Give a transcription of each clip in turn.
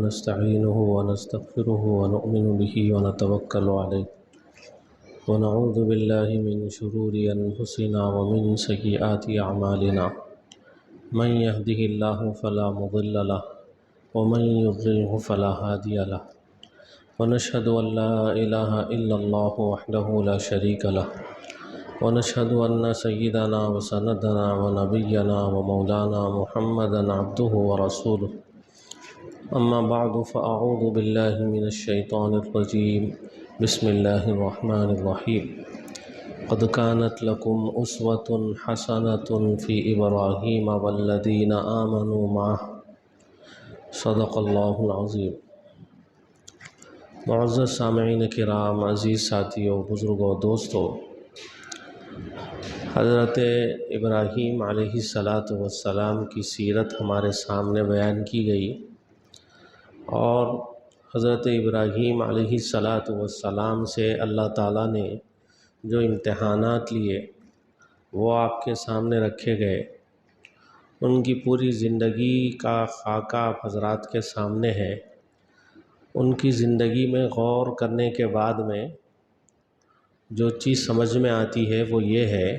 ونستعينه ونستغفره ونؤمن به ونتوكل عليه ونعوذ بالله من شرور أنفسنا ومن سيئات أعمالنا من يهده الله فلا مضل له ومن يضلله فلا هادي له ونشهد أن لا إله إلا الله وحده لا شريك له ونشهد أن سيدنا وسندنا ونبينا ومولانا محمدا عبده ورسوله أما بعد فأعوذ بالله من الشيطان الرجيم بسم الله الرحمن الرحيم قد كانت لكم أسوة حسنة في إبراهيم والذين آمنوا معه صدق الله العظيم۔ معزز سامعین کرام، عزیز ساتھیو، بزرگوں، دوستو، حضرت ابراہیم علیہ السلام کی سیرت ہمارے سامنے بیان کی گئی، اور حضرت ابراہیم علیہ السلام سے اللہ تعالیٰ نے جو امتحانات لیے وہ آپ کے سامنے رکھے گئے۔ ان کی پوری زندگی کا خاکہ آپ حضرات کے سامنے ہے۔ ان کی زندگی میں غور کرنے کے بعد میں جو چیز سمجھ میں آتی ہے وہ یہ ہے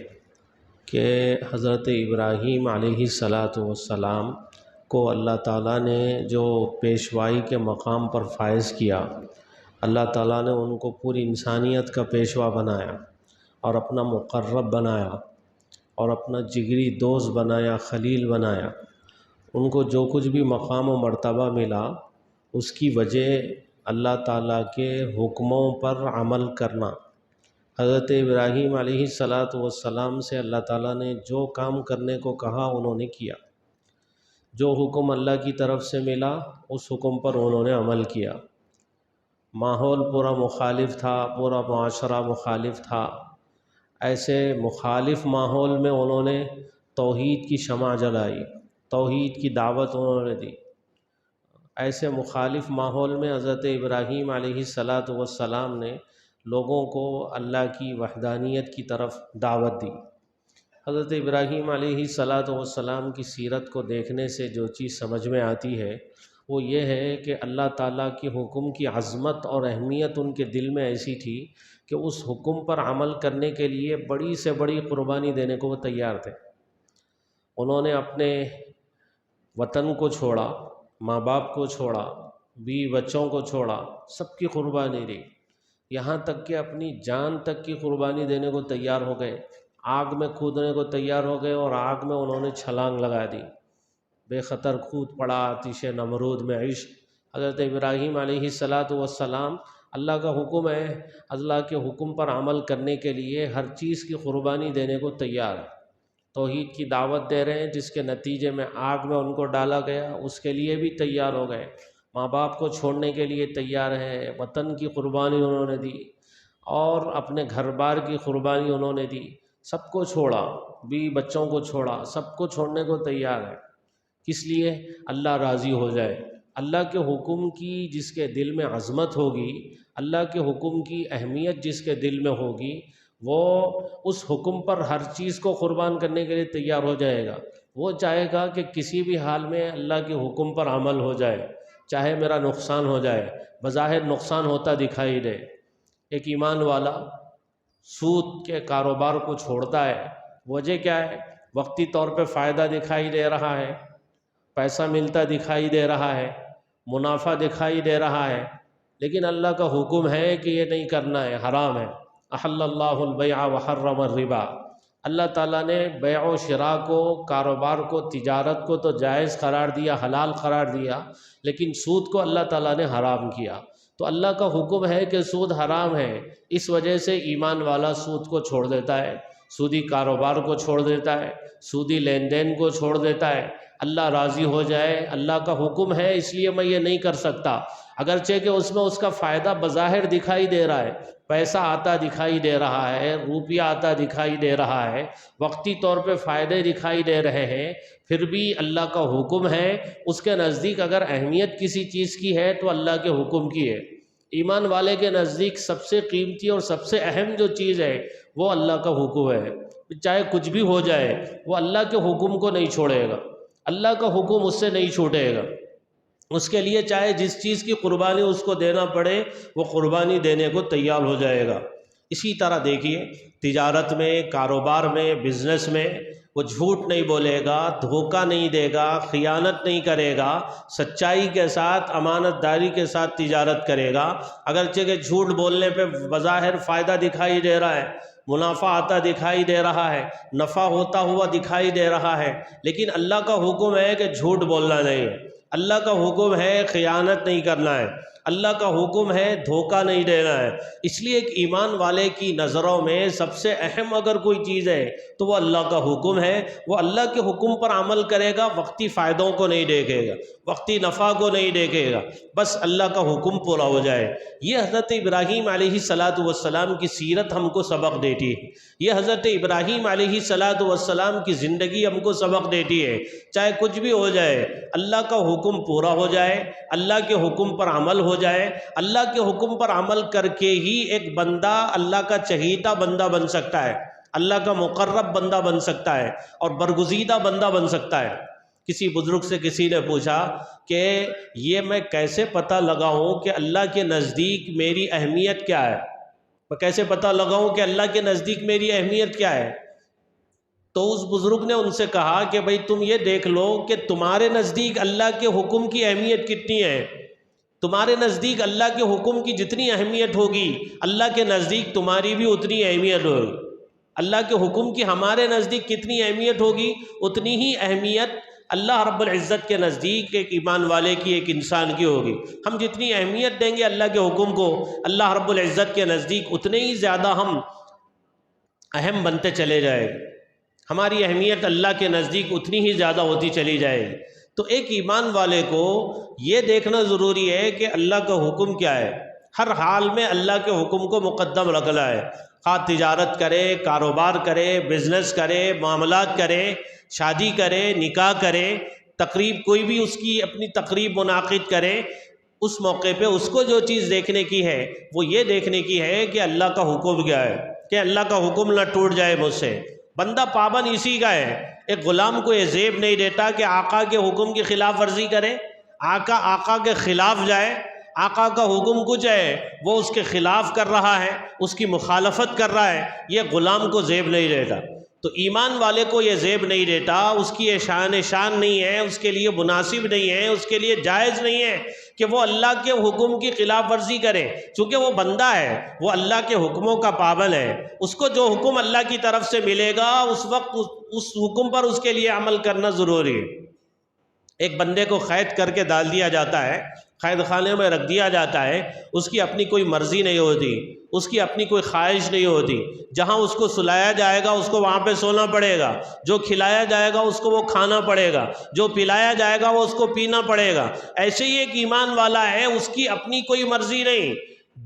کہ حضرت ابراہیم علیہ السلام کو اللہ تعالیٰ نے جو پیشوائی کے مقام پر فائز کیا، اللہ تعالیٰ نے ان کو پوری انسانیت کا پیشوا بنایا اور اپنا مقرب بنایا اور اپنا جگری دوست بنایا، خلیل بنایا۔ ان کو جو کچھ بھی مقام و مرتبہ ملا اس کی وجہ اللہ تعالیٰ کے حکموں پر عمل کرنا۔ حضرت ابراہیم علیہ السلام سے اللہ تعالیٰ نے جو کام کرنے کو کہا انہوں نے کیا، جو حکم اللہ کی طرف سے ملا اس حکم پر انہوں نے عمل کیا۔ ماحول پورا مخالف تھا، پورا معاشرہ مخالف تھا، ایسے مخالف ماحول میں انہوں نے توحید کی شمع جلائی، توحید کی دعوت انہوں نے دی۔ ایسے مخالف ماحول میں حضرت ابراہیم علیہ السلام نے لوگوں کو اللہ کی وحدانیت کی طرف دعوت دی۔ حضرت ابراہیم علیہ السلام کی سیرت کو دیکھنے سے جو چیز سمجھ میں آتی ہے وہ یہ ہے کہ اللہ تعالیٰ کے حکم کی عظمت اور اہمیت ان کے دل میں ایسی تھی کہ اس حکم پر عمل کرنے کے لیے بڑی سے بڑی قربانی دینے کو وہ تیار تھے۔ انہوں نے اپنے وطن کو چھوڑا، ماں باپ کو چھوڑا، بیوی بچوں کو چھوڑا، سب کی قربانی دی، یہاں تک کہ اپنی جان تک کی قربانی دینے کو تیار ہو گئے، آگ میں کودنے کو تیار ہو گئے اور آگ میں انہوں نے چھلانگ لگا دی، بے خطر کود پڑا آتش نمرود میں عشق۔ حضرت ابراہیم علیہ السلام اللہ کا حکم ہے، اللہ کے حکم پر عمل کرنے کے لیے ہر چیز کی قربانی دینے کو تیار ہے۔ توحید کی دعوت دے رہے ہیں جس کے نتیجے میں آگ میں ان کو ڈالا گیا، اس کے لیے بھی تیار ہو گئے، ماں باپ کو چھوڑنے کے لیے تیار ہے، وطن کی قربانی انہوں نے دی اور اپنے گھر بار کی قربانی انہوں نے دی، سب کو چھوڑا، بیوی بچوں کو چھوڑا، سب کو چھوڑنے کو تیار ہے۔ کس لیے؟ اللہ راضی ہو جائے۔ اللہ کے حکم کی جس کے دل میں عظمت ہوگی، اللہ کے حکم کی اہمیت جس کے دل میں ہوگی، وہ اس حکم پر ہر چیز کو قربان کرنے کے لیے تیار ہو جائے گا۔ وہ چاہے گا کہ کسی بھی حال میں اللہ کے حکم پر عمل ہو جائے، چاہے میرا نقصان ہو جائے، بظاہر نقصان ہوتا دکھائی دے۔ ایک ایمان والا سود کے کاروبار کو چھوڑتا ہے، وجہ کیا ہے؟ وقتی طور پہ فائدہ دکھائی دے رہا ہے، پیسہ ملتا دکھائی دے رہا ہے، منافع دکھائی دے رہا ہے، لیکن اللہ کا حکم ہے کہ یہ نہیں کرنا ہے، حرام ہے۔ احل اللہ البیع وحرم الربا، اللہ تعالیٰ نے بیع و شراء کو، کاروبار کو، تجارت کو تو جائز قرار دیا، حلال قرار دیا، لیکن سود کو اللہ تعالیٰ نے حرام کیا۔ تو اللہ کا حکم ہے کہ سود حرام ہے، اس وجہ سے ایمان والا سود کو چھوڑ دیتا ہے، سودی کاروبار کو چھوڑ دیتا ہے، سودی لین دین کو چھوڑ دیتا ہے۔ اللہ راضی ہو جائے، اللہ کا حکم ہے اس لیے میں یہ نہیں کر سکتا، اگرچہ کہ اس میں اس کا فائدہ بظاہر دکھائی دے رہا ہے، پیسہ آتا دکھائی دے رہا ہے، روپیہ آتا دکھائی دے رہا ہے، وقتی طور پہ فائدے دکھائی دے رہے ہیں، پھر بھی اللہ کا حکم ہے۔ اس کے نزدیک اگر اہمیت کسی چیز کی ہے تو اللہ کے حکم کی ہے۔ ایمان والے کے نزدیک سب سے قیمتی اور سب سے اہم جو چیز ہے وہ اللہ کا حکم ہے، چاہے کچھ بھی ہو جائے وہ اللہ کے حکم کو نہیں چھوڑے گا، اللہ کا حکم اس سے نہیں چھوٹے گا۔ اس کے لیے چاہے جس چیز کی قربانی اس کو دینا پڑے وہ قربانی دینے کو تیار ہو جائے گا۔ اسی طرح دیکھیے تجارت میں، کاروبار میں، بزنس میں وہ جھوٹ نہیں بولے گا، دھوکہ نہیں دے گا، خیانت نہیں کرے گا، سچائی کے ساتھ، امانت داری کے ساتھ تجارت کرے گا۔ اگرچہ کہ جھوٹ بولنے پہ بظاہر فائدہ دکھائی دے رہا ہے، منافع آتا دکھائی دے رہا ہے، نفع ہوتا ہوا دکھائی دے رہا ہے، لیکن اللہ کا حکم ہے کہ جھوٹ بولنا نہیں ہے، اللہ کا حکم ہے خیانت نہیں کرنا ہے، اللہ کا حکم ہے دھوکہ نہیں دینا ہے۔ اس لیے ایک ایمان والے کی نظروں میں سب سے اہم اگر کوئی چیز ہے تو وہ اللہ کا حکم ہے۔ وہ اللہ کے حکم پر عمل کرے گا، وقتی فائدوں کو نہیں دیکھے گا، وقتی نفع کو نہیں دیکھے گا، بس اللہ کا حکم پورا ہو جائے۔ یہ حضرت ابراہیم علیہ السلام کی سیرت ہم کو سبق دیتی ہے، یہ حضرت ابراہیم علیہ السلام کی زندگی ہم کو سبق دیتی ہے۔ چاہے کچھ بھی ہو جائے، اللہ کا حکم پورا ہو جائے، اللہ کے حکم پر عمل ہو جائے۔ اللہ کے حکم پر عمل کر کے ہی ایک بندہ اللہ کا چہیتا بندہ بن سکتا ہے، اللہ کا مقرب بندہ بن سکتا ہے، اور برگزیدہ بندہ بن سکتا ہے۔ کسی بزرگ سے کسی نے پوچھا کہ یہ میں کیسے پتہ لگاؤں کہ اللہ کے نزدیک میری اہمیت کیا ہے، میں کیسے پتہ لگاؤں کہ اللہ کے نزدیک میری اہمیت کیا ہے؟ تو اس بزرگ نے ان سے کہا کہ بھئی تم یہ دیکھ لو کہ تمہارے نزدیک اللہ کے حکم کی اہمیت کتنی ہے۔ تمہارے نزدیک اللہ کے حکم کی جتنی اہمیت ہوگی، اللہ کے نزدیک تمہاری بھی اتنی اہمیت ہوگی۔ اللہ کے حکم کی ہمارے نزدیک کتنی اہمیت ہوگی، اتنی ہی اہمیت اللہ رب العزت کے نزدیک ایک ایمان والے کی، ایک انسان کی ہوگی۔ ہم جتنی اہمیت دیں گے اللہ کے حکم کو، اللہ رب العزت کے نزدیک اتنے ہی زیادہ ہم اہم بنتے چلے جائیں گے، ہماری اہمیت اللہ کے نزدیک اتنی ہی زیادہ ہوتی چلی جائے گی۔ تو ایک ایمان والے کو یہ دیکھنا ضروری ہے کہ اللہ کا حکم کیا ہے، ہر حال میں اللہ کے حکم کو مقدم رکھنا ہے۔ خواہ تجارت کرے، کاروبار کرے، بزنس کرے، معاملات کرے، شادی کرے، نکاح کرے، تقریب کوئی بھی اس کی اپنی تقریب منعقد کرے، اس موقع پہ اس کو جو چیز دیکھنے کی ہے وہ یہ دیکھنے کی ہے کہ اللہ کا حکم کیا ہے، کہ اللہ کا حکم نہ ٹوٹ جائے مجھ سے۔ بندہ پابند اسی کا ہے۔ ایک غلام کو یہ زیب نہیں دیتا کہ آقا کے حکم کی خلاف ورزی کرے، آقا کے خلاف جائے، آقا کا حکم کچھ ہے وہ اس کے خلاف کر رہا ہے، اس کی مخالفت کر رہا ہے، یہ غلام کو زیب نہیں دیتا۔ تو ایمان والے کو یہ زیب نہیں دیتا، اس کی یہ شان نہیں ہے، اس کے لیے مناسب نہیں ہے، اس کے لیے جائز نہیں ہے کہ وہ اللہ کے حکم کی خلاف ورزی کرے، چونکہ وہ بندہ ہے، وہ اللہ کے حکموں کا پابند ہے۔ اس کو جو حکم اللہ کی طرف سے ملے گا اس وقت اس حکم پر اس کے لیے عمل کرنا ضروری ہے۔ ایک بندے کو قید کر کے ڈال دیا جاتا ہے، قید خانے میں رکھ دیا جاتا ہے، اس کی اپنی کوئی مرضی نہیں ہوتی، اس کی اپنی کوئی خواہش نہیں ہوتی۔ جہاں اس کو سلایا جائے گا اس کو وہاں پہ سونا پڑے گا، جو کھلایا جائے گا اس کو وہ کھانا پڑے گا، جو پلایا جائے گا وہ اس کو پینا پڑے گا۔ ایسے ہی ایک ایمان والا ہے، اس کی اپنی کوئی مرضی نہیں،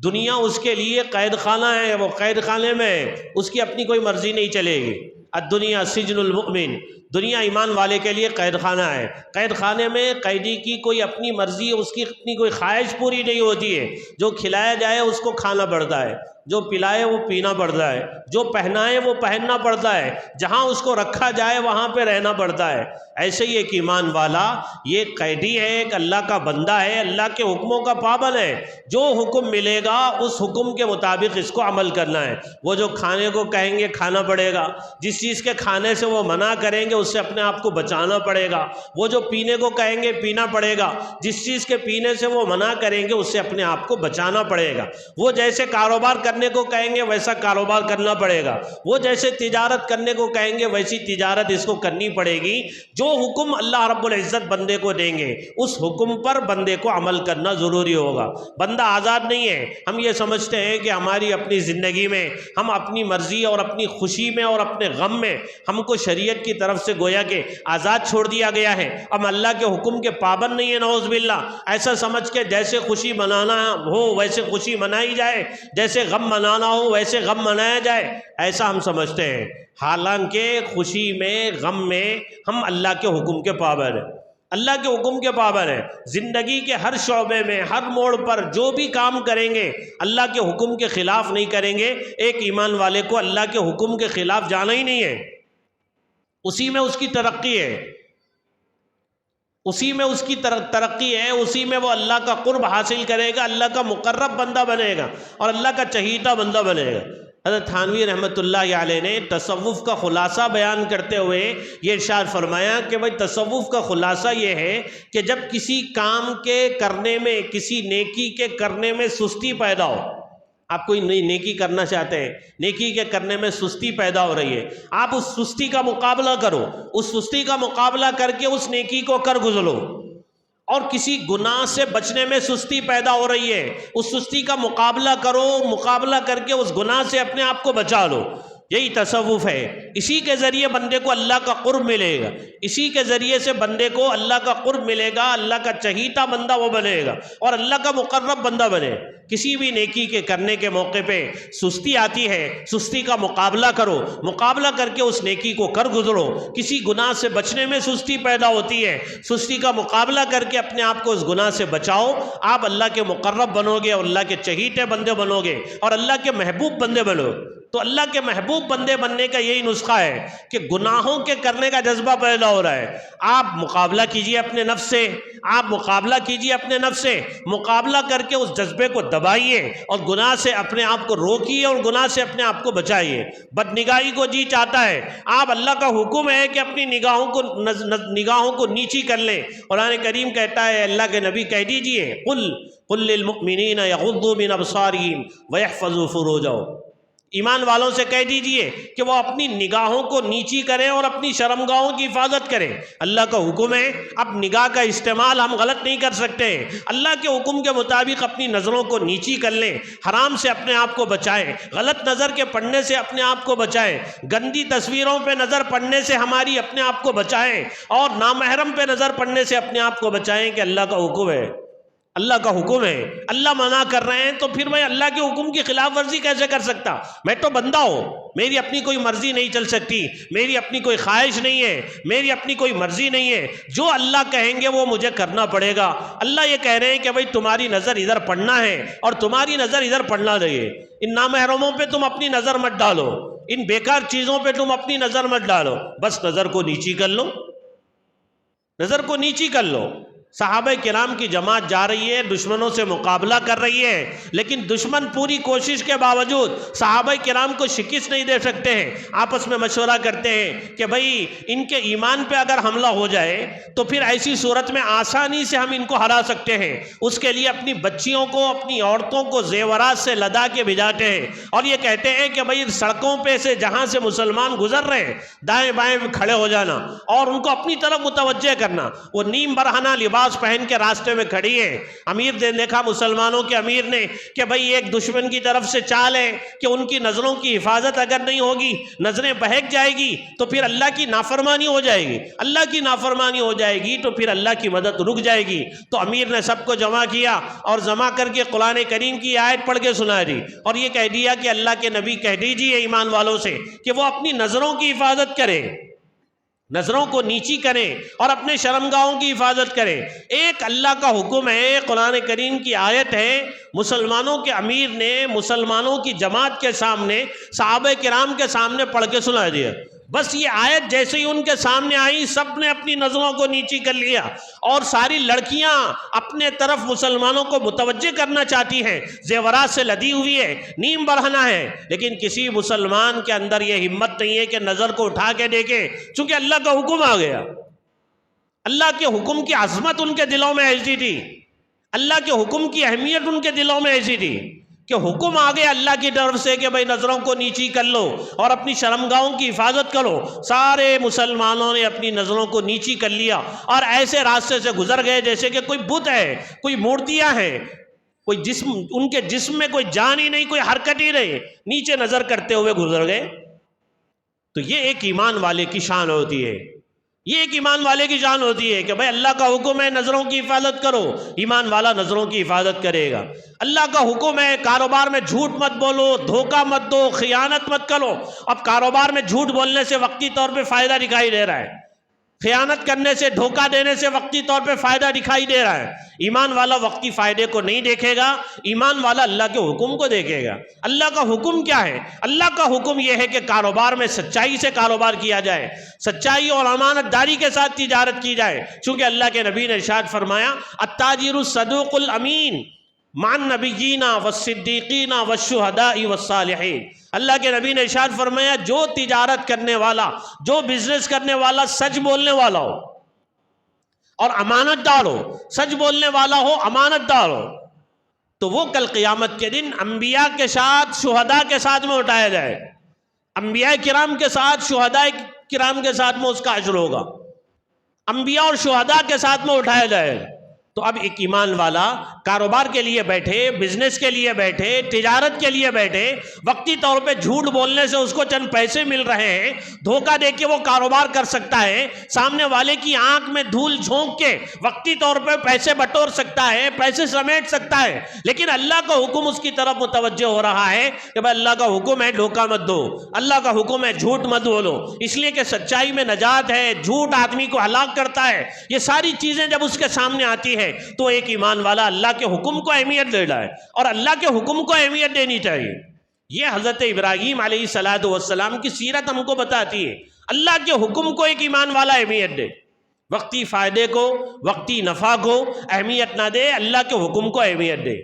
دنیا اس کے لیے قید خانہ ہے، وہ قید خانے میں ہے، اس کی اپنی کوئی مرضی نہیں چلے گی۔ الدنیا سجن المؤمن، دنیا ایمان والے کے لیے قید خانہ ہے۔ قید خانے میں قیدی کی کوئی اپنی مرضی، اس کی اپنی کوئی خواہش پوری نہیں ہوتی ہے۔ جو کھلایا جائے اس کو کھانا پڑتا ہے، جو پلائے وہ پینا پڑتا ہے، جو پہنائے وہ پہننا پڑتا ہے، جہاں اس کو رکھا جائے وہاں پہ رہنا پڑتا ہے۔ ایسے ہی ایک ایمان والا یہ قیدی ہے، ایک اللہ کا بندہ ہے، اللہ کے حکموں کا پابند ہے۔ جو حکم ملے گا اس حکم کے مطابق اس کو عمل کرنا ہے۔ وہ جو کھانے کو کہیں گے کھانا پڑے گا، جس چیز کے کھانے سے وہ منع کریں گے اس سے اپنے آپ کو بچانا پڑے گا، وہ جو پینے کو کہیں گے پینا پڑے گا، جس چیز کے پینے سے وہ منع کریں گے اس سے اپنے آپ کو بچانا پڑے گا۔ وہ جیسے کاروبار کرنے کو کہیں گے ویسا کاروبار کرنا پڑے گا، وہ جیسے تجارت کرنے کو کہیں گے ویسی تجارت اس کو کرنی پڑے گی۔ جو حکم اللہ رب العزت بندے کو دیں گے اس حکم پر بندے کو عمل کرنا ضروری ہوگا۔ بندہ آزاد نہیں ہے۔ ہم یہ سمجھتے ہیں کہ ہماری اپنی زندگی میں ہم اپنی مرضی اور اپنی خوشی میں اور اپنے غم میں ہم کو شریعت کی طرف سے گویا کہ آزاد چھوڑ دیا گیا ہے، ہم اللہ کے حکم کے پابند نہیں ہیں، نعوذ باللہ۔ ایسا سمجھ کے جیسے خوشی منانا ہو ویسے خوشی منائی جائے، جیسے غم منانا ہو ویسے غم منایا جائے، ایسا ہم سمجھتے ہیں۔ حالانکہ خوشی میں غم میں ہم اللہ کے حکم کے پابند ہیں، اللہ کے حکم کے پابند ہیں۔ زندگی کے ہر شعبے میں ہر موڑ پر جو بھی کام کریں گے اللہ کے حکم کے خلاف نہیں کریں گے۔ ایک ایمان والے کو اللہ کے حکم کے خلاف جانا ہی نہیں ہے، اسی میں اس کی ترقی ہے، اسی میں اس کی ترقی ہے، اسی میں وہ اللہ کا قرب حاصل کرے گا، اللہ کا مقرب بندہ بنے گا اور اللہ کا چہیتا بندہ بنے گا۔ حضرت تھانوی رحمۃ اللہ علیہ نے تصوف کا خلاصہ بیان کرتے ہوئے یہ ارشاد فرمایا کہ بھائی تصوف کا خلاصہ یہ ہے کہ جب کسی کام کے کرنے میں، کسی نیکی کے کرنے میں سستی پیدا ہو، آپ کوئی نئی نیکی کرنا چاہتے ہیں، نیکی کے کرنے میں سستی پیدا ہو رہی ہے، آپ اس سستی کا مقابلہ کرو، اس سستی کا مقابلہ کر کے اس نیکی کو کر گزرو۔ اور کسی گناہ سے بچنے میں سستی پیدا ہو رہی ہے، اس سستی کا مقابلہ کرو، مقابلہ کر کے اس گناہ سے اپنے آپ کو بچا لو۔ یہی تصوف ہے، اسی کے ذریعے بندے کو اللہ کا قرب ملے گا، اسی کے ذریعے سے بندے کو اللہ کا قرب ملے گا، اللہ کا چہیتا بندہ وہ بنے گا اور اللہ کا مقرب بندہ بنے۔ کسی بھی نیکی کے کرنے کے موقع پہ سستی آتی ہے، سستی کا مقابلہ کرو، مقابلہ کر کے اس نیکی کو کر گزرو۔ کسی گناہ سے بچنے میں سستی پیدا ہوتی ہے، سستی کا مقابلہ کر کے اپنے آپ کو اس گناہ سے بچاؤ، آپ اللہ کے مقرب بنو گے اور اللہ کے چہیتے بندے بنو گے اور اللہ کے محبوب بندے بنو۔ تو اللہ کے محبوب بندے بننے کا یہی نسخہ ہے کہ گناہوں کے کرنے کا جذبہ پیدا ہو رہا ہے، آپ مقابلہ کیجئے اپنے نفس سے، آپ مقابلہ کیجئے اپنے نفس سے، مقابلہ کر کے اس جذبے کو دبائیے اور گناہ سے اپنے آپ کو روکیے اور گناہ سے اپنے آپ کو بچائیے۔ بدنگاہی کو جی چاہتا ہے، آپ اللہ کا حکم ہے کہ اپنی نگاہوں کو نیچی کر لیں۔ قرآن کریم کہتا ہے، اللہ کے نبی کہہ دیجئے، قل للمؤمنین یغضوا من ابصارہم ویحفظوا فروجہم، ایمان والوں سے کہہ دیجئے کہ وہ اپنی نگاہوں کو نیچی کریں اور اپنی شرمگاہوں کی حفاظت کریں۔ اللہ کا حکم ہے، اب نگاہ کا استعمال ہم غلط نہیں کر سکتے، اللہ کے حکم کے مطابق اپنی نظروں کو نیچی کر لیں، حرام سے اپنے آپ کو بچائیں، غلط نظر کے پڑھنے سے اپنے آپ کو بچائیں، گندی تصویروں پہ نظر پڑنے سے ہماری اپنے آپ کو بچائیں، اور نامحرم پہ نظر پڑنے سے اپنے آپ کو بچائیں کہ اللہ کا حکم ہے، اللہ کا حکم ہے، اللہ منع کر رہے ہیں، تو پھر میں اللہ کے حکم کی خلاف ورزی کیسے کر سکتا؟ میں تو بندہ ہوں، میری اپنی کوئی مرضی نہیں چل سکتی، میری اپنی کوئی خواہش نہیں ہے، میری اپنی کوئی مرضی نہیں ہے، جو اللہ کہیں گے وہ مجھے کرنا پڑے گا۔ اللہ یہ کہہ رہے ہیں کہ بھئی تمہاری نظر ادھر پڑنا ہے اور تمہاری نظر ادھر پڑنا نہیں، ان نامحرموں پہ تم اپنی نظر مت ڈالو، ان بیکار چیزوں پہ تم اپنی نظر مت ڈالو، بس نظر کو نیچی کر لو، نظر کو نیچی کر لو۔ صحابہ کرام کی جماعت جا رہی ہے، دشمنوں سے مقابلہ کر رہی ہے، لیکن دشمن پوری کوشش کے باوجود صحابہ کرام کو شکست نہیں دے سکتے ہیں۔ آپس میں مشورہ کرتے ہیں کہ بھئی ان کے ایمان پہ اگر حملہ ہو جائے تو پھر ایسی صورت میں آسانی سے ہم ان کو ہرا سکتے ہیں، اس کے لیے اپنی بچیوں کو، اپنی عورتوں کو زیورات سے لدا کے بھجاتے ہیں، اور یہ کہتے ہیں کہ بھئی سڑکوں پہ سے جہاں سے مسلمان گزر رہے ہیں دائیں بائیں کھڑے ہو جانا اور ان کو اپنی طرف متوجہ کرنا۔ وہ نیم برہنہ لباس پہن کے راستے میں کھڑی ہے، امیر نے دیکھا، مسلمانوں کے امیر نے، کہ بھئی ایک دشمن کی طرف سے چال ہے کہ ان کی نظروں کی حفاظت اگر نہیں ہوگی، نظریں بہک جائے گی تو پھر اللہ کی نافرمانی ہو جائے گی، اللہ کی نافرمانی ہو جائے گی تو پھر اللہ کی مدد رک جائے گی۔ تو امیر نے سب کو جمع کیا اور جمع کر کے قرآن کریم کی آیت پڑھ کے سنا دی اور یہ کہہ دیا کہ اللہ کے نبی کہہ دیجئے ایمان والوں سے کہ وہ اپنی نظروں کی حفاظت کریں، نظروں کو نیچی کریں اور اپنے شرمگاہوں کی حفاظت کریں۔ ایک اللہ کا حکم ہے، قرآن کریم کی آیت ہے، مسلمانوں کے امیر نے مسلمانوں کی جماعت کے سامنے، صحابہ کرام کے سامنے پڑھ کے سنا دیا۔ بس یہ آیت جیسے ہی ان کے سامنے آئی، سب نے اپنی نظروں کو نیچی کر لیا، اور ساری لڑکیاں اپنے طرف مسلمانوں کو متوجہ کرنا چاہتی ہیں، زیورات سے لدی ہوئی ہے، نیم برہنہ ہے، لیکن کسی مسلمان کے اندر یہ ہمت نہیں ہے کہ نظر کو اٹھا کے دیکھے، چونکہ اللہ کا حکم آ گیا۔ اللہ کے حکم کی عظمت ان کے دلوں میں ایسی تھی، اللہ کے حکم کی اہمیت ان کے دلوں میں ایسی تھی کہ حکم آ گیا اللہ کی طرف سے کہ بھئی نظروں کو نیچی کر لو اور اپنی شرمگاہوں کی حفاظت کرو۔ سارے مسلمانوں نے اپنی نظروں کو نیچی کر لیا اور ایسے راستے سے گزر گئے جیسے کہ کوئی بت ہے، کوئی مورتیاں ہیں، کوئی جسم، ان کے جسم میں کوئی جان ہی نہیں، کوئی حرکت ہی نہیں، نیچے نظر کرتے ہوئے گزر گئے۔ تو یہ ایک ایمان والے کی شان ہوتی ہے، یہ ایک ایمان والے کی شان ہوتی ہے کہ بھئی اللہ کا حکم ہے نظروں کی حفاظت کرو، ایمان والا نظروں کی حفاظت کرے گا۔ اللہ کا حکم ہے کاروبار میں جھوٹ مت بولو، دھوکہ مت دو، خیانت مت کرو۔ اب کاروبار میں جھوٹ بولنے سے وقتی طور پہ فائدہ دکھائی دے رہا ہے، خیانت کرنے سے، دھوکہ دینے سے وقتی طور پہ فائدہ دکھائی دے رہا ہے۔ ایمان والا وقتی فائدے کو نہیں دیکھے گا، ایمان والا اللہ کے حکم کو دیکھے گا۔ اللہ کا حکم کیا ہے؟ اللہ کا حکم یہ ہے کہ کاروبار میں سچائی سے کاروبار کیا جائے، سچائی اور امانت داری کے ساتھ تجارت کی جائے، چونکہ اللہ کے نبی نے ارشاد فرمایا التاجر الصدوق الامین مع النبیین والصدیقین والشہداء والصالحین۔ اللہ کے نبی نے ارشاد فرمایا جو تجارت کرنے والا، جو بزنس کرنے والا سچ بولنے والا ہو اور امانت دار ہو، سچ بولنے والا ہو، امانت دار ہو، تو وہ کل قیامت کے دن انبیاء کے ساتھ، شہداء کے ساتھ میں اٹھایا جائے، انبیاء کرام کے ساتھ، شہداء کرام کے ساتھ میں اس کا اجر ہوگا، انبیاء اور شہداء کے ساتھ میں اٹھایا جائے۔ تو اب ایک ایمان والا کاروبار کے لیے بیٹھے، بزنس کے لیے بیٹھے، تجارت کے لیے بیٹھے، وقتی طور پہ جھوٹ بولنے سے اس کو چند پیسے مل رہے ہیں، دھوکہ دے کے وہ کاروبار کر سکتا ہے، سامنے والے کی آنکھ میں دھول جھونک کے وقتی طور پہ پیسے بٹور سکتا ہے، پیسے سمیٹ سکتا ہے، لیکن اللہ کا حکم اس کی طرف متوجہ ہو رہا ہے کہ بھائی اللہ کا حکم ہے دھوکہ مت دو، اللہ کا حکم ہے جھوٹ مت بولو، اس لیے کہ سچائی میں نجات ہے، جھوٹ آدمی کو ہلاک کرتا ہے۔ یہ ساری چیزیں جب اس کے سامنے آتی ہے تو ایک ایمان والا اللہ کے حکم کو اہمیت دے رہا ہے، اور اللہ کے حکم کو اہمیت دینی چاہیے۔ یہ حضرت ابراہیم علیہ السلام کی سیرت ہم کو بتاتی ہے، اللہ کے حکم کو ایک ایمان والا اہمیت دے، وقتی فائدے کو، وقتی نفع کو اہمیت نہ دے، اللہ کے حکم کو اہمیت دے۔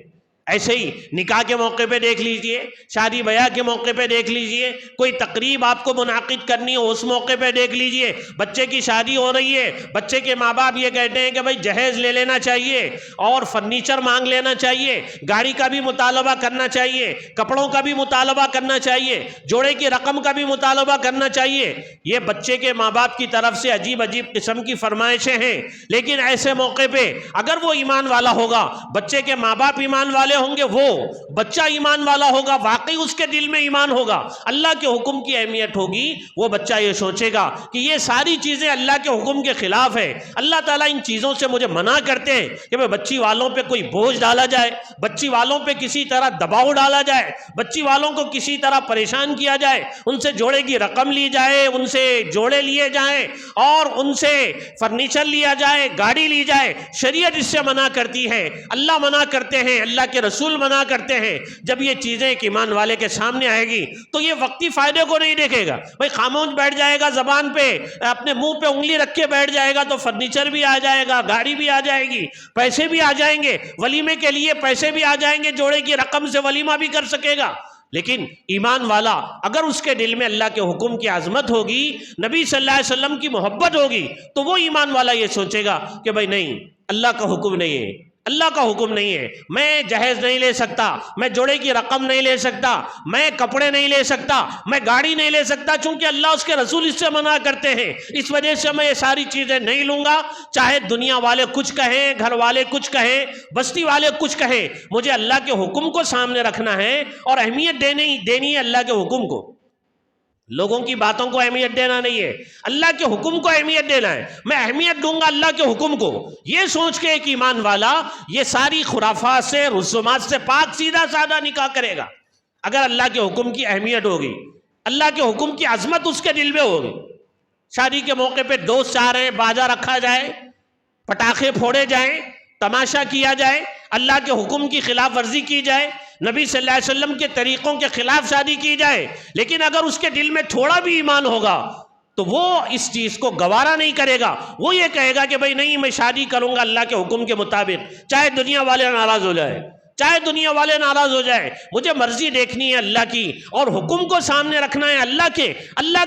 ایسے ہی نکاح کے موقع پہ دیکھ لیجئے، شادی بیاہ کے موقع پہ دیکھ لیجئے، کوئی تقریب آپ کو منعقد کرنی ہو اس موقع پہ دیکھ لیجئے، بچے کی شادی ہو رہی ہے، بچے کے ماں باپ یہ کہتے ہیں کہ بھائی جہیز لے لینا چاہیے اور فرنیچر مانگ لینا چاہیے، گاڑی کا بھی مطالبہ کرنا چاہیے، کپڑوں کا بھی مطالبہ کرنا چاہیے، جوڑے کی رقم کا بھی مطالبہ کرنا چاہیے۔ یہ بچے کے ماں باپ کی طرف سے عجیب عجیب قسم کی فرمائشیں ہیں، لیکن ایسے موقع پہ اگر وہ ایمان والا ہوگا، بچے کے ماں باپ ایمان والے ہوں گے، وہ بچہ ایمان والا ہوگا، واقعی اس کے دل میں ایمان ہوگا، اللہ کے حکم کی اہمیت ہوگی، وہ بچہ یہ سوچے گا کہ یہ ساری چیزیں اللہ کے حکم کے خلاف ہے، اللہ تعالیٰ ان چیزوں سے مجھے منع کرتے ہیں کہ میں بچی والوں پہ کوئی بوجھ ڈالا جائے، بچی والوں پہ کسی طرح دباؤ ڈالا جائے، بچی والوں کو کسی طرح پریشان کیا جائے، ان سے جوڑے کی رقم لی جائے، ان سے جوڑے لیے جائیں اور ان سے فرنیچر لیا جائے، گاڑی لی جائے۔ شریعت اس سے منع کرتی ہے، اللہ منع کرتے ہیں، اللہ کے رسول منع کرتے ہیں۔ جب یہ چیزیں ایک ایمان والے کے سامنے آئے گی تو یہ وقتی فائدے کو نہیں دیکھے گا، بھائی خاموش بیٹھ جائے گا، زبان پہ اپنے منہ پہ انگلی رکھ کے بیٹھ جائے گا تو فرنیچر بھی آ جائے گا، گاڑی بھی آ جائے گی، پیسے بھی آ جائیں گے، ولیمے کے لیے پیسے بھی آ جائیں گے، جوڑے کی رقم سے ولیمہ بھی کر سکے گا۔ لیکن ایمان والا اگر اس کے دل میں اللہ کے حکم کی عظمت ہوگی، نبی صلی اللہ علیہ وسلم کی محبت ہوگی، تو وہ ایمان والا یہ سوچے گا کہ بھائی نہیں، اللہ کا حکم نہیں ہے، اللہ کا حکم نہیں ہے، میں جہیز نہیں لے سکتا، میں جوڑے کی رقم نہیں لے سکتا، میں کپڑے نہیں لے سکتا، میں گاڑی نہیں لے سکتا، چونکہ اللہ اس کے رسول اس سے منع کرتے ہیں، اس وجہ سے میں یہ ساری چیزیں نہیں لوں گا، چاہے دنیا والے کچھ کہیں، گھر والے کچھ کہیں، بستی والے کچھ کہیں، مجھے اللہ کے حکم کو سامنے رکھنا ہے اور اہمیت دینی ہے اللہ کے حکم کو، لوگوں کی باتوں کو اہمیت دینا نہیں ہے، اللہ کے حکم کو اہمیت دینا ہے، میں اہمیت دوں گا اللہ کے حکم کو۔ یہ سوچ کے ایک ایمان والا یہ ساری خرافات سے، رسومات سے پاک سیدھا سادہ نکاح کرے گا، اگر اللہ کے حکم کی اہمیت ہوگی، اللہ کے حکم کی عظمت اس کے دل میں ہوگی۔ شادی کے موقع پہ دوست چاہ رہے ہیں باجا رکھا جائے، پٹاخے پھوڑے جائیں، تماشا کیا جائے، اللہ کے حکم کی خلاف ورزی کی جائے، نبی صلی اللہ علیہ وسلم کے طریقوں کے خلاف شادی کی جائے، لیکن اگر اس کے دل میں تھوڑا بھی ایمان ہوگا تو وہ اس چیز کو گوارا نہیں کرے گا، وہ یہ کہے گا کہ بھئی نہیں، میں شادی کروں گا اللہ کے حکم کے مطابق، چاہے دنیا والے ناراض ہو جائے، چاہے دنیا والے ناراض ہو جائے، مجھے مرضی دیکھنی ہے اللہ کی اور حکم کو سامنے رکھنا ہے اللہ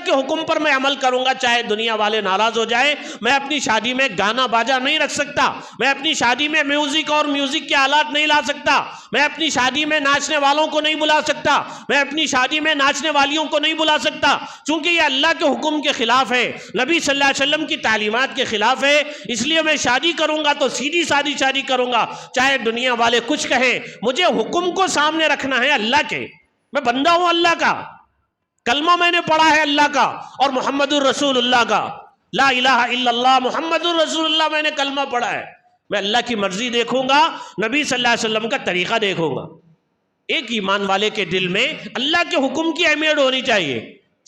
کے حکم پر میں عمل کروں گا، چاہے دنیا والے ناراض ہو جائے۔ میں اپنی شادی میں گانا باجا نہیں رکھ سکتا، میں اپنی شادی میں میوزک اور میوزک کے آلات نہیں لا سکتا، میں اپنی شادی میں ناچنے والوں کو نہیں بلا سکتا، میں اپنی شادی میں ناچنے والیوں کو نہیں بلا سکتا، چونکہ یہ اللہ کے حکم کے خلاف ہے، نبی صلی اللہ علیہ وسلم کی تعلیمات کے خلاف ہے، اس لیے میں شادی کروں گا تو سیدھی سادی شادی کروں گا، چاہے دنیا والے کچھ کہیں، مجھے حکم کو سامنے رکھنا ہے اللہ کے، میں بندہ ہوں اللہ کا، کلمہ میں نے پڑھا ہے اللہ کا اور محمد الرسول اللہ کا، لا الہ الا اللہ محمد الرسول اللہ، میں نے کلمہ پڑھا ہے، میں اللہ کی مرضی دیکھوں گا، نبی صلی اللہ علیہ وسلم کا طریقہ دیکھوں گا۔ ایک ایمان والے کے دل میں اللہ کے حکم کی اہمیت ہونی چاہیے،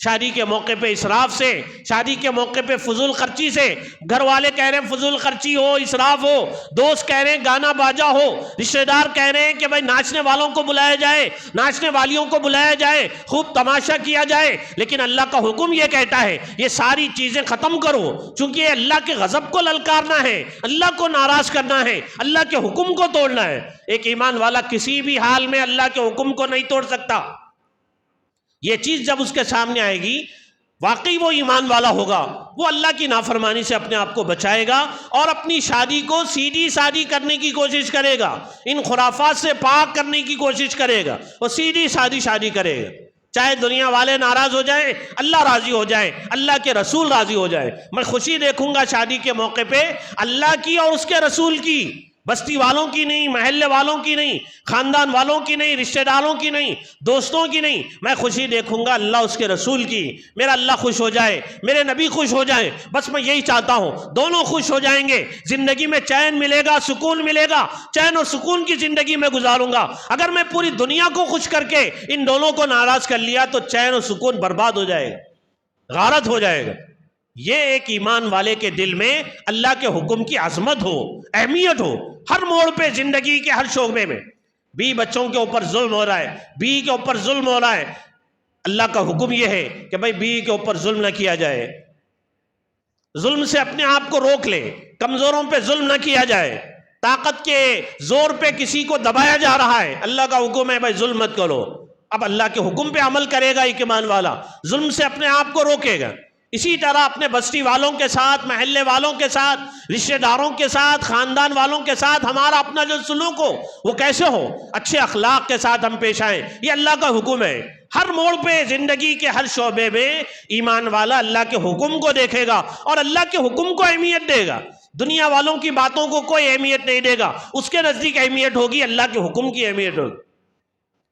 شادی کے موقع پہ اسراف سے، شادی کے موقع پہ فضول خرچی سے، گھر والے کہہ رہے ہیں فضول خرچی ہو، اسراف ہو، دوست کہہ رہے ہیں گانا باجا ہو، رشتہ دار کہہ رہے ہیں کہ بھائی ناچنے والوں کو بلایا جائے، ناچنے والیوں کو بلایا جائے، خوب تماشا کیا جائے، لیکن اللہ کا حکم یہ کہتا ہے یہ ساری چیزیں ختم کرو، چونکہ یہ اللہ کے غضب کو للکارنا ہے، اللہ کو ناراض کرنا ہے، اللہ کے حکم کو توڑنا ہے۔ ایک ایمان والا کسی بھی حال میں اللہ کے حکم کو نہیں توڑ سکتا۔ یہ چیز جب اس کے سامنے آئے گی، واقعی وہ ایمان والا ہوگا، وہ اللہ کی نافرمانی سے اپنے آپ کو بچائے گا اور اپنی شادی کو سیدھی سادی کرنے کی کوشش کرے گا، ان خرافات سے پاک کرنے کی کوشش کرے گا، وہ سیدھی سادی شادی کرے گا، چاہے دنیا والے ناراض ہو جائیں، اللہ راضی ہو جائے، اللہ کے رسول راضی ہو جائے۔ میں خوشی دیکھوں گا شادی کے موقع پہ اللہ کی اور اس کے رسول کی، بستی والوں کی نہیں، محلے والوں کی نہیں، خاندان والوں کی نہیں، رشتہ داروں کی نہیں، دوستوں کی نہیں، میں خوشی دیکھوں گا اللہ اس کے رسول کی۔ میرا اللہ خوش ہو جائے، میرے نبی خوش ہو جائیں، بس میں یہی چاہتا ہوں، دونوں خوش ہو جائیں گے، زندگی میں چین ملے گا، سکون ملے گا، چین اور سکون کی زندگی میں گزاروں گا۔ اگر میں پوری دنیا کو خوش کر کے ان دونوں کو ناراض کر لیا تو چین اور سکون برباد ہو جائے گا، غارت ہو جائے گا۔ یہ ایک ایمان والے کے دل میں اللہ کے حکم کی عظمت ہو، اہمیت ہو، ہر موڑ پہ زندگی کے ہر شعبے میں۔ بیوی بچوں کے اوپر ظلم ہو رہا ہے، بیوی کے اوپر ظلم ہو رہا ہے، اللہ کا حکم یہ ہے کہ بھائی بیوی کے اوپر ظلم نہ کیا جائے، ظلم سے اپنے آپ کو روک لے، کمزوروں پہ ظلم نہ کیا جائے، طاقت کے زور پہ کسی کو دبایا جا رہا ہے، اللہ کا حکم ہے بھائی ظلم مت کرو۔ اب اللہ کے حکم پہ عمل کرے گا ایک ایمان والا، ظلم سے اپنے آپ کو روکے گا۔ اسی طرح اپنے بستی والوں کے ساتھ، محلے والوں کے ساتھ، رشتہ داروں کے ساتھ، خاندان والوں کے ساتھ ہمارا اپنا جو سلوک ہو وہ کیسے ہو، اچھے اخلاق کے ساتھ ہم پیش آئیں، یہ اللہ کا حکم ہے۔ ہر موڑ پہ زندگی کے ہر شعبے میں ایمان والا اللہ کے حکم کو دیکھے گا اور اللہ کے حکم کو اہمیت دے گا، دنیا والوں کی باتوں کو کوئی اہمیت نہیں دے گا، اس کے نزدیک اہمیت ہوگی اللہ کے حکم کی اہمیت ہوگی،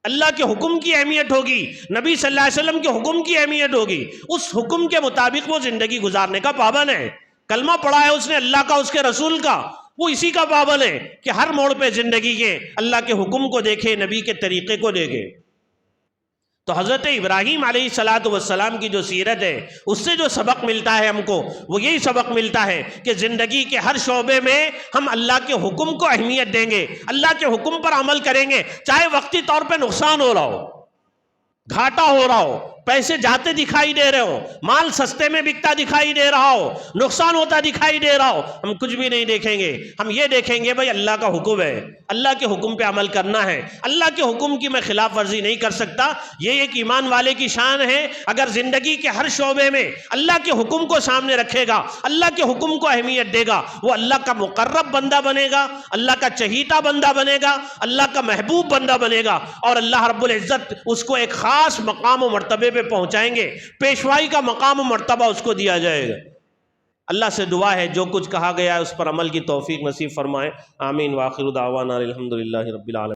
اللہ کے حکم کی اہمیت ہوگی، نبی صلی اللہ علیہ وسلم کے حکم کی اہمیت ہوگی، اس حکم کے مطابق وہ زندگی گزارنے کا پابند ہے۔ کلمہ پڑھا ہے اس نے اللہ کا، اس کے رسول کا، وہ اسی کا پابند ہے کہ ہر موڑ پہ زندگی کے اللہ کے حکم کو دیکھے، نبی کے طریقے کو دیکھے۔ تو حضرت ابراہیم علیہ السلام کی جو سیرت ہے، اس سے جو سبق ملتا ہے ہم کو، وہ یہی سبق ملتا ہے کہ زندگی کے ہر شعبے میں ہم اللہ کے حکم کو اہمیت دیں گے، اللہ کے حکم پر عمل کریں گے، چاہے وقتی طور پہ نقصان ہو رہا ہو، گھاٹا ہو رہا ہو، پیسے جاتے دکھائی دے رہے ہو، مال سستے میں بکتا دکھائی دے رہا ہو، نقصان ہوتا دکھائی دے رہا ہو، ہم کچھ بھی نہیں دیکھیں گے، ہم یہ دیکھیں گے بھائی اللہ کا حکم ہے، اللہ کے حکم پہ عمل کرنا ہے، اللہ کے حکم کی میں خلاف ورزی نہیں کر سکتا۔ یہ ایک ایمان والے کی شان ہے، اگر زندگی کے ہر شعبے میں اللہ کے حکم کو سامنے رکھے گا، اللہ کے حکم کو اہمیت دے گا، وہ اللہ کا مقرب بندہ بنے گا، اللہ کا چہیتا بندہ بنے گا، اللہ کا محبوب بندہ بنے گا، اور اللہ رب العزت اس کو ایک خاص مقام و مرتبے پہ پہنچائیں گے، پیشوائی کا مقام و مرتبہ اس کو دیا جائے گا۔ اللہ سے دعا ہے جو کچھ کہا گیا ہے اس پر عمل کی توفیق نصیب فرمائے، آمین۔ وآخر دعوانا الحمدللہ رب العالمین۔